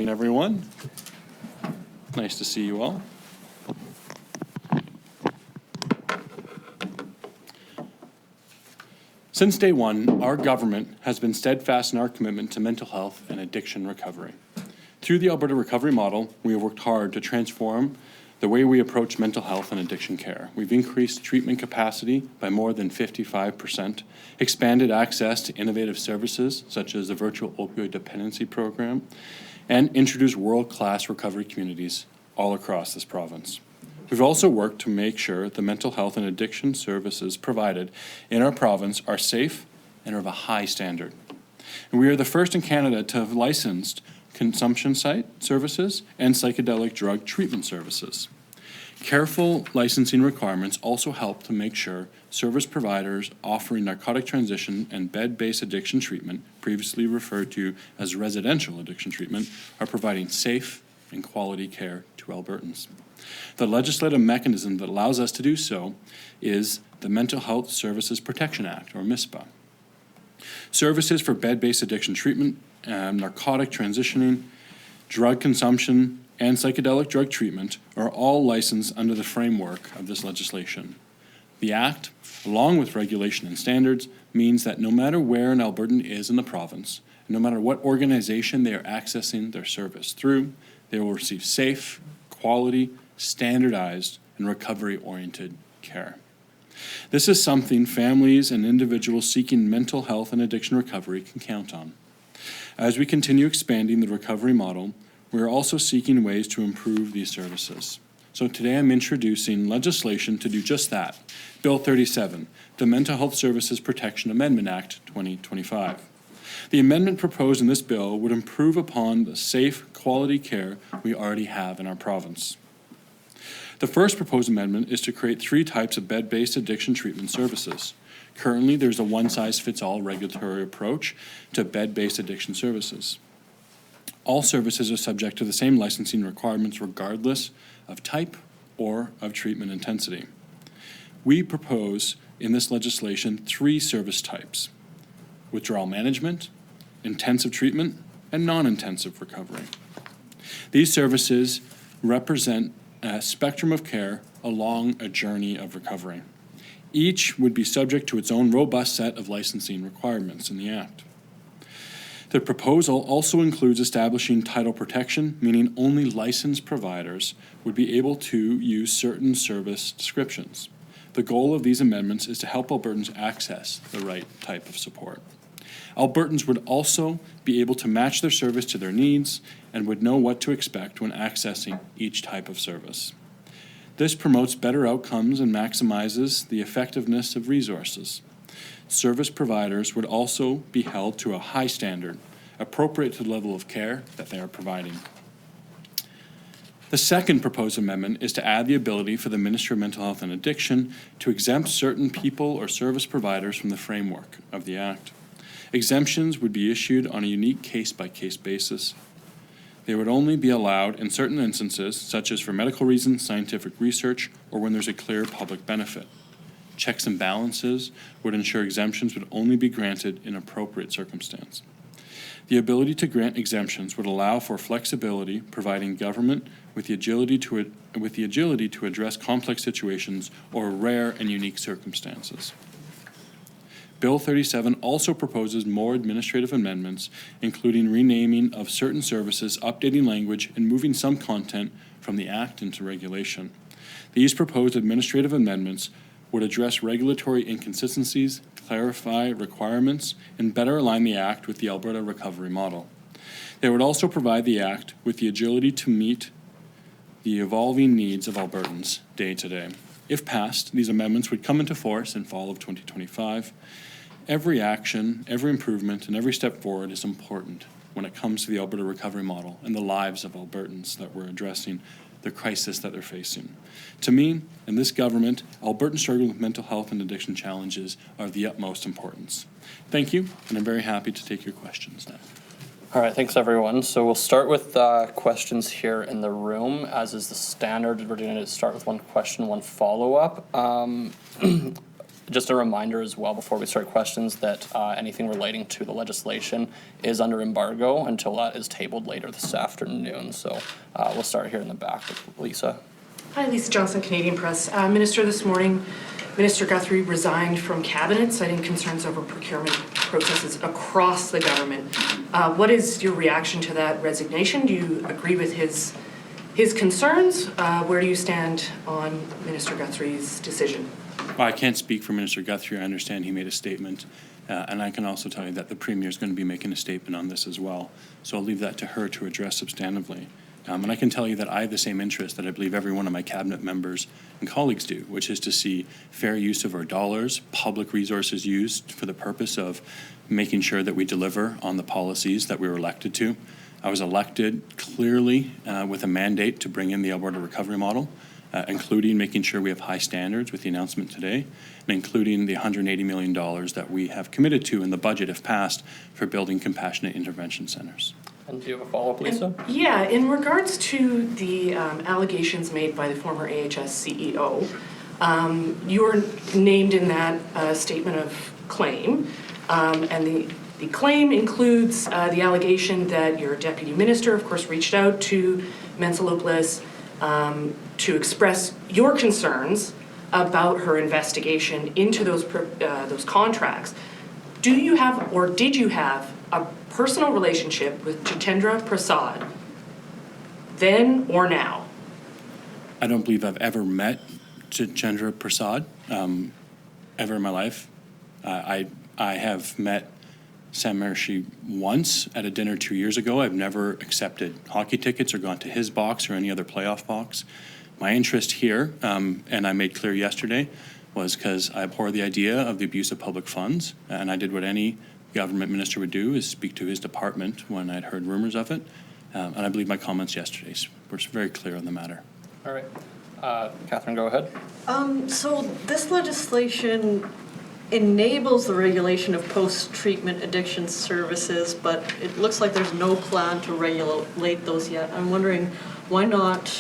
afternoon, everyone. Nice to see you all. Since day one, our government has been steadfast in our commitment to mental health and addiction recovery. Through the Alberta Recovery Model, we have worked hard to transform the way we approach mental health and addiction care. We've increased treatment capacity by more than 55%, expanded access to innovative services such as the Virtual Opioid Dependency Program, and introduced world-class recovery communities all across this province. We've also worked to make sure the mental health and addiction services provided in our province are safe and are of a high standard. And we are the first in Canada to have licensed consumption site services and psychedelic drug treatment services. Careful licensing requirements also help to make sure service providers offering narcotic transition and bed-based addiction treatment, previously referred to as residential addiction treatment, are providing safe and quality care to Albertans. The legislative mechanism that allows us to do so is the Mental Health Services Protection Act, or MISPA. Services for bed-based addiction treatment, narcotic transitioning, drug consumption, and psychedelic drug treatment are all licensed under the framework of this legislation. The Act, along with regulation and standards, means that no matter where an Albertan is in the province, no matter what organization they are accessing their service through, they will receive safe, quality, standardized, and recovery-oriented care. This is something families and individuals seeking mental health and addiction recovery can count on. As we continue expanding the recovery model, we are also seeking ways to improve these services. So today I'm introducing legislation to do just that, Bill 37, the Mental Health Services Protection Amendment Act 2025. The amendment proposed in this bill would improve upon the safe, quality care we already have in our province. The first proposed amendment is to create 3 types of bed-based addiction treatment services. Currently, there's a one-size-fits-all regulatory approach to bed-based addiction services. All services are subject to the same licensing requirements regardless of type or of treatment intensity. We propose in this legislation 3 service types: withdrawal management, intensive treatment, and non-intensive recovery. These services represent a spectrum of care along a journey of recovery. Each would be subject to its own robust set of licensing requirements in the Act. The proposal also includes establishing title protection, meaning only licensed providers would be able to use certain service descriptions. The goal of these amendments is to help Albertans access the right type of support. Albertans would also be able to match their service to their needs and would know what to expect when accessing each type of service. This promotes better outcomes and maximizes the effectiveness of resources. Service providers would also be held to a high standard, appropriate to the level of care that they are providing. The second proposed amendment is to add the ability for the Ministry of Mental Health and Addiction to exempt certain people or service providers from the framework of the Act. Exemptions would be issued on a unique case-by-case basis. They would only be allowed in certain instances, such as for medical reasons, scientific research, or when there's a clear public benefit. Checks and balances would ensure exemptions would only be granted in appropriate circumstance. The ability to grant exemptions would allow for flexibility, providing government with the agility to address complex situations or rare and unique circumstances. Bill 37 also proposes more administrative amendments, including renaming of certain services, updating language, and moving some content from the Act into regulation. These proposed administrative amendments would address regulatory inconsistencies, clarify requirements, and better align the Act with the Alberta Recovery Model. They would also provide the Act with the agility to meet the evolving needs of Albertans day to day. If passed, these amendments would come into force in fall of 2025. Every action, every improvement, and every step forward is important when it comes to the Alberta Recovery Model and the lives of Albertans that we're addressing, the crisis that they're facing. To me, in this government, Albertans struggling with mental health and addiction challenges are of the utmost importance. Thank you, and I'm very happy to take your questions now. All right, thanks everyone. So we'll start with questions here in the room. As is the standard, we're going to start with one question, one follow-up. Just a reminder as well before we start questions that anything relating to the legislation is under embargo until that is tabled later this afternoon. So we'll start here in the back with Lisa. Hi, Lisa Johnson, Canadian Press. Minister, this morning, Minister Guthrie resigned from cabinet, citing concerns over procurement processes across the government. What is your reaction to that resignation? Do you agree with his concerns? Where do you stand on Minister Guthrie's decision? Well, I can't speak for Minister Guthrie. I understand he made a statement. And I can also tell you that the Premier is going to be making a statement on this as well. So I'll leave that to her to address substantively. And I can tell you that I have the same interest that I believe every one of my cabinet members and colleagues do, which is to see fair use of our dollars, public resources used for the purpose of making sure that we deliver on the policies that we were elected to. I was elected clearly with a mandate to bring in the Alberta recovery model, including making sure we have high standards with the announcement today, and including the $180 million that we have committed to in the budget, if passed, for building compassionate intervention centres. And do you have a follow-up, Lisa? Yeah, in regards to the allegations made by the former AHS CEO, you were named in that statement of claim, and the claim includes the allegation that your deputy minister, of course, reached out to Mensalopoulos to express your concerns about her investigation into those contracts. Do you have, or did you have, a personal relationship with Jitendra Prasad, then or now? I don't believe I've ever met Jitendra Prasad ever in my life. I have met Sam Marshy once at a dinner 2 years ago. I've never accepted hockey tickets or gone to his box or any other playoff box. My interest here, and I made clear yesterday, was because I abhor the idea of the abuse of public funds, and I did what any government minister would do, is speak to his department when I'd heard rumors of it, and I believe my comments yesterday were very clear on the matter. All right. Catherine, go ahead. So this legislation enables the regulation of post-treatment addiction services, but it looks like there's no plan to regulate those yet. I'm wondering, why not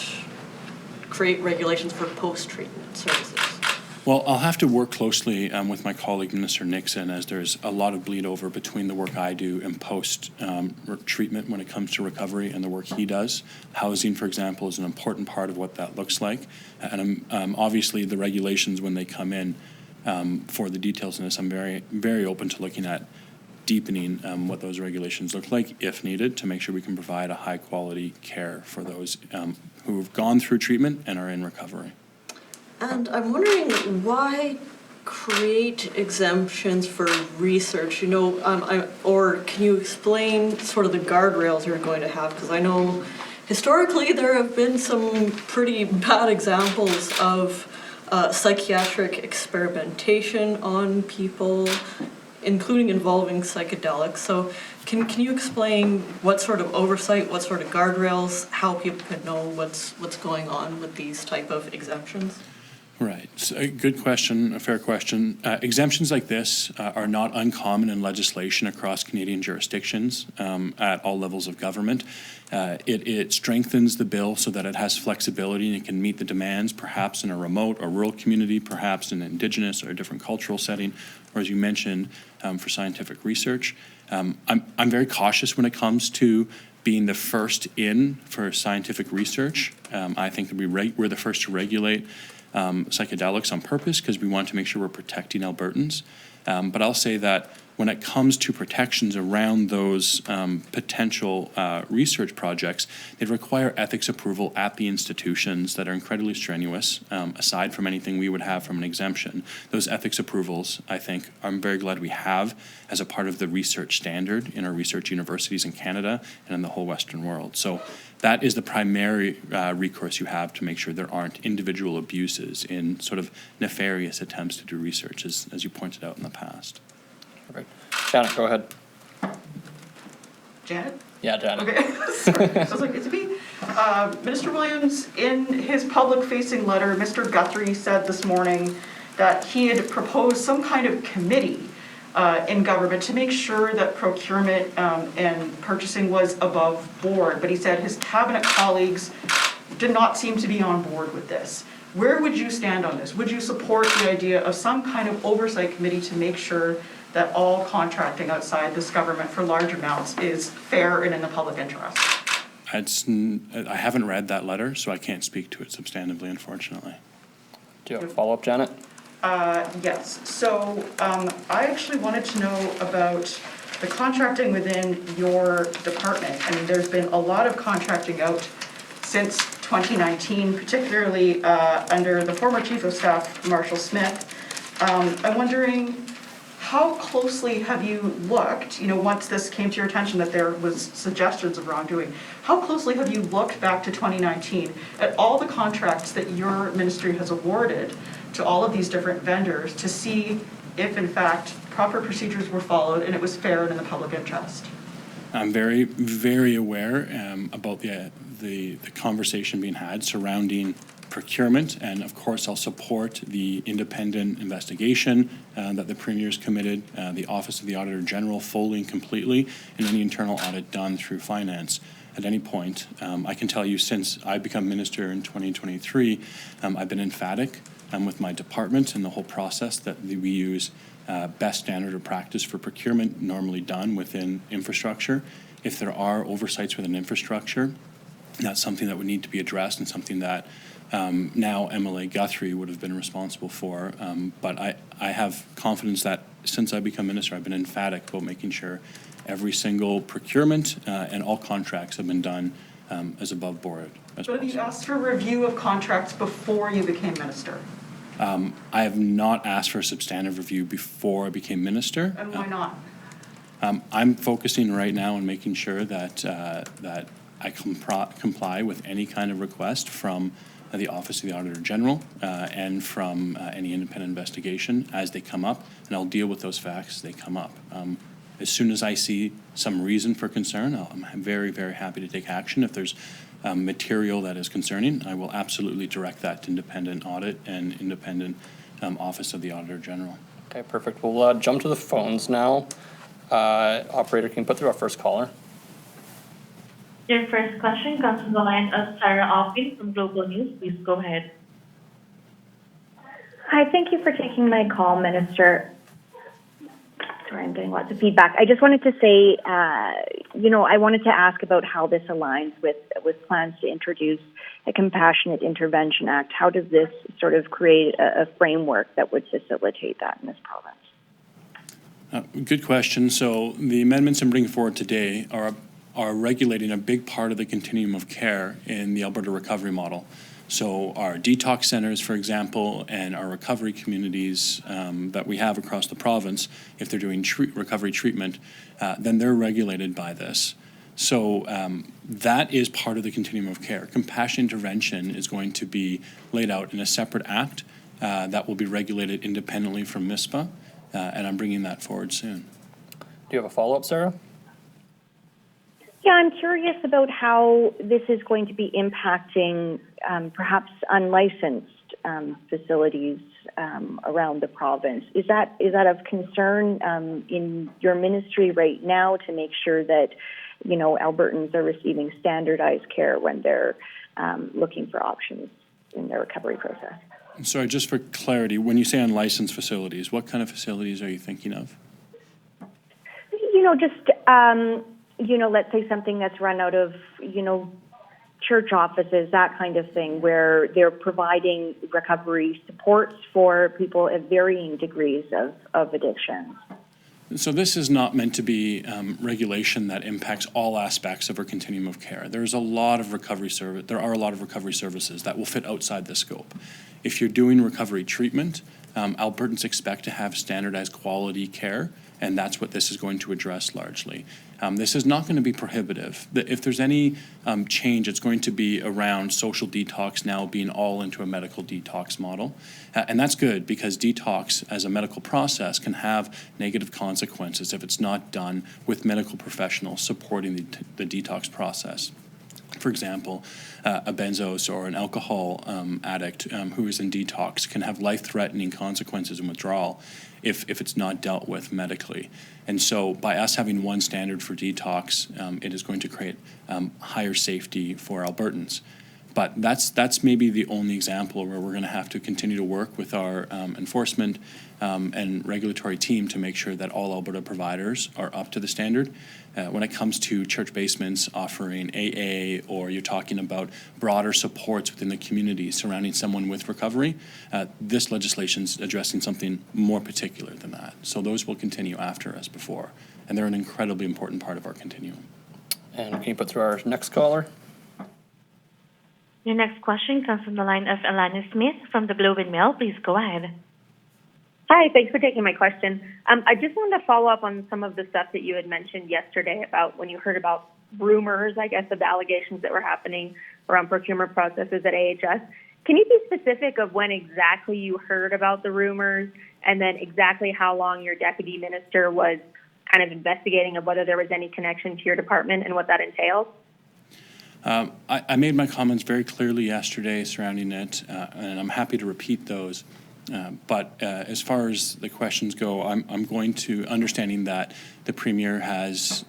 create regulations for post-treatment services? Well, I'll have to work closely with my colleague, Minister Nixon, as there's a lot of bleed over between the work I do and post-treatment when it comes to recovery and the work he does. Housing, for example, is an important part of what that looks like. And obviously the regulations, when they come in for the details in this, I'm very, very open to looking at deepening what those regulations look like, if needed, to make sure we can provide a high-quality care for those who have gone through treatment and are in recovery. And I'm wondering, why create exemptions for research? You know, or can you explain sort of the guardrails you're going to have? Because I know historically there have been some pretty bad examples of psychiatric experimentation on people, including involving psychedelics. So can you explain what sort of oversight, what sort of guardrails, how people can know what's going on with these type of exemptions? Right. So a good question, a fair question. Exemptions like this are not uncommon in legislation across Canadian jurisdictions at all levels of government. It strengthens the bill so that it has flexibility and it can meet the demands, perhaps in a remote or rural community, perhaps in an Indigenous or a different cultural setting, or as you mentioned, for scientific research. I'm very cautious when it comes to being the first in for scientific research. I think that we're the first to regulate psychedelics on purpose because we want to make sure we're protecting Albertans. But I'll say that when it comes to protections around those potential research projects, they require ethics approval at the institutions that are incredibly strenuous, aside from anything we would have from an exemption. Those ethics approvals, I think, I'm very glad we have as a part of the research standard in our research universities in Canada and in the whole Western world. So that is the primary recourse you have to make sure there aren't individual abuses in sort of nefarious attempts to do research, as you pointed out in the past. Right. Janet, go ahead. Janet? Yeah, Janet. Okay, sorry. I was like, is it me? Minister Williams, in his public-facing letter, Mr. Guthrie said this morning that he had proposed some kind of committee in government to make sure that procurement and purchasing was above board. But he said his cabinet colleagues did not seem to be on board with this. Where would you stand on this? Would you support the idea of some kind of oversight committee to make sure that all contracting outside this government for large amounts is fair and in the public interest? I haven't read that letter, so I can't speak to it substantively, unfortunately. Do you have a follow-up, Janet? Yes, so I actually wanted to know about the contracting within your department. I mean, there's been a lot of contracting out since 2019, particularly under the former Chief of Staff, Marshall Smith. I'm wondering, how closely have you looked, once this came to your attention that there was suggestions of wrongdoing, how closely have you looked back to 2019 at all the contracts that your ministry has awarded to all of these different vendors to see if in fact proper procedures were followed and it was fair and in the public interest? I'm very, very aware about the conversation being had surrounding procurement, and of course I'll support the independent investigation that the Premier's committed, the Office of the Auditor General fully and completely, and any internal audit done through finance at any point. I can tell you since I become minister in 2023, I've been emphatic with my department and the whole process that we use best standard of practice for procurement normally done within infrastructure. If there are oversights within infrastructure, that's something that would need to be addressed and something that now MLA Guthrie would have been responsible for. But I have confidence that since I become minister, I've been emphatic about making sure every single procurement and all contracts have been done as above board as But have you possible. asked for review of contracts before you became minister? I have not asked for a substantive review before I became minister. And why not? I'm focusing right now on making sure that I comply with any kind of request from the Office of the Auditor General and from any independent investigation as they come up, and I'll deal with those facts as they come up. As soon as I see some reason for concern, I'm very, very happy to take action. If there's material that is concerning, I will absolutely direct that to independent audit and independent Office of the Auditor General. Okay, perfect. We'll jump to the phones now. Operator, can you put through our first caller? Your first question comes from the line of Sarah Alpin from Global News. Please go ahead. Hi, thank you for taking my call, Minister. Sorry, I'm getting lots of feedback. I just wanted to say, I wanted to ask about how this aligns with plans to introduce a Compassionate Intervention Act. How does this sort of create a framework that would facilitate that in this province? Good question. So the amendments I'm bringing forward today are regulating a big part of the continuum of care in the Alberta recovery model. So our detox centers, for example, and our recovery communities that we have across the province, if they're doing recovery treatment, then they're regulated by this. So that is part of the continuum of care. Compassionate intervention is going to be laid out in a separate act that will be regulated independently from MISPA, and I'm bringing that forward soon. Do you have a follow-up, Sarah? Yeah, I'm curious about how this is going to be impacting perhaps unlicensed facilities around the province. Is that of concern in your ministry right now to make sure that, Albertans are receiving standardized care when they're looking for options in their recovery process? Sorry, just for clarity, when you say unlicensed facilities, what kind of facilities are you thinking of? Let's say something that's run out of, church offices, that kind of thing, where they're providing recovery supports for people at varying degrees of addiction. So this is not meant to be regulation that impacts all aspects of our continuum of care. There are a lot of recovery services that will fit outside this scope. If you're doing recovery treatment, Albertans expect to have standardized quality care, and that's what this is going to address largely. This is not going to be prohibitive. If there's any change, it's going to be around social detox now being all into a medical detox model. And that's good because detox as a medical process can have negative consequences if it's not done with medical professionals supporting the detox process. For example, a benzos or an alcohol addict who is in detox can have life-threatening consequences and withdrawal if it's not dealt with medically. And so by us having one standard for detox, it is going to create higher safety for Albertans. But that's maybe the only example where we're going to have to continue to work with our enforcement and regulatory team to make sure that all Alberta providers are up to the standard. When it comes to church basements offering AA, or you're talking about broader supports within the community surrounding someone with recovery, this legislation's addressing something more particular than that. So those will continue after as before, and they're an incredibly important part of our continuum. And can you put through our next caller? Your next question comes from the line of Alana Smith from the Globe and Mail. Please go ahead. Hi, thanks for taking my question. I just wanted to follow up on some of the stuff that you had mentioned yesterday about when you heard about rumors, I guess, of the allegations that were happening around procurement processes at AHS. Can you be specific of when exactly you heard about the rumors, and then exactly how long your deputy minister was kind of investigating of whether there was any connection to your department and what that entails? I made my comments very clearly yesterday surrounding it, and I'm happy to repeat those. But as far as the questions go, I'm going to, understanding that the Premier has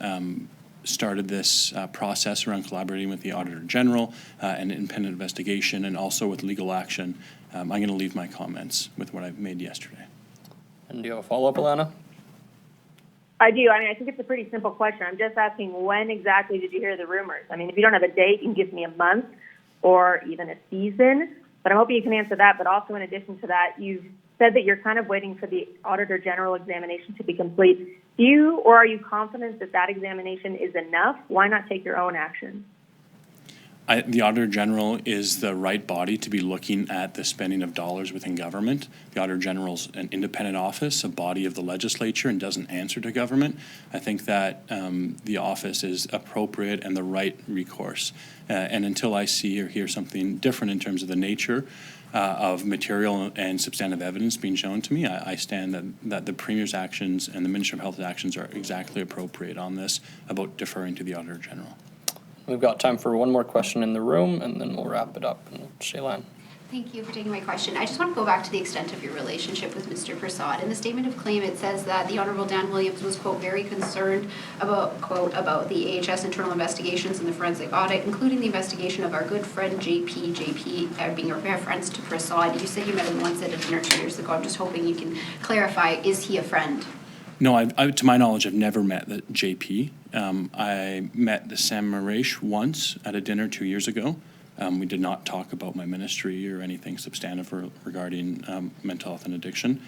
started this process around collaborating with the Auditor General and independent investigation, and also with legal action. I'm going to leave my comments with what I made yesterday. And do you have a follow-up, Alana? I do. I mean, I think it's a pretty simple question. I'm just asking, when exactly did you hear the rumors? I mean, if you don't have a date, you can give me a month or even a season. But I'm hoping you can answer that. But also, in addition to that, you've said that you're kind of waiting for the Auditor General examination to be complete. Do you, or are you confident that that examination is enough? Why not take your own action? The Auditor General is the right body to be looking at the spending of dollars within government. The Auditor General's an independent office, a body of the legislature, and doesn't answer to government. I think that the office is appropriate and the right recourse. And until I see or hear something different in terms of the nature of material and substantive evidence being shown to me, I stand that the Premier's actions and the Minister of Health's actions are exactly appropriate on this about deferring to the Auditor General. We've got time for one more question in the room, and then we'll wrap it up. And Shailan. Thank you for taking my question. I just want to go back to the extent of your relationship with Mr. Prasad. In the statement of claim, it says that the Honourable Dan Williams was, quote, very concerned about, quote, about the AHS internal investigations and the forensic audit, including the investigation of our good friend JP being a reference to Prasad. You said you met him once at a dinner 2 years ago. I'm just hoping you can clarify, is he a friend? No, to my knowledge, I've never met the JP. I met the Sam Maresh once at a dinner 2 years ago. We did not talk about my ministry or anything substantive regarding mental health and addiction.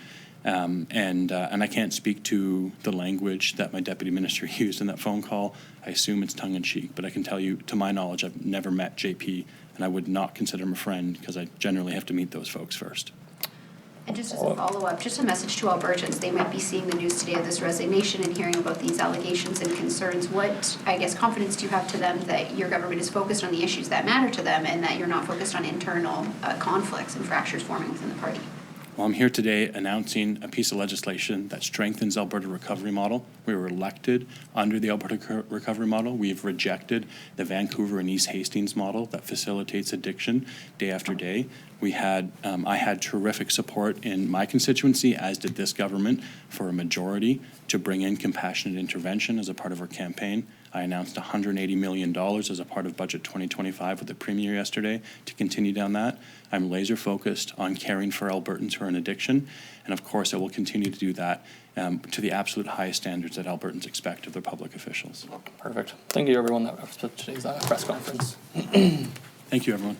And I can't speak to the language that my deputy minister used in that phone call. I assume it's tongue-in-cheek, but I can tell you, to my knowledge, I've never met JP, and I would not consider him a friend because I generally have to meet those folks first. And just as a follow-up, just a message to Albertans, they might be seeing the news today of this resignation and hearing about these allegations and concerns. What, I guess, confidence do you have to them that your government is focused on the issues that matter to them and that you're not focused on internal conflicts and fractures forming within the party? Well, I'm here today announcing a piece of legislation that strengthens Alberta recovery model. We were elected under the Alberta recovery model. We've rejected the Vancouver and East Hastings model that facilitates addiction day after day. I had terrific support in my constituency, as did this government, for a majority to bring in compassionate intervention as a part of our campaign. I announced $180 million as a part of Budget 2025 with the Premier yesterday to continue down that. I'm laser focused on caring for Albertans who are in addiction, and of course I will continue to do that to the absolute highest standards that Albertans expect of their public officials. Perfect. Thank you, everyone. That wraps up today's press conference. Thank you, everyone.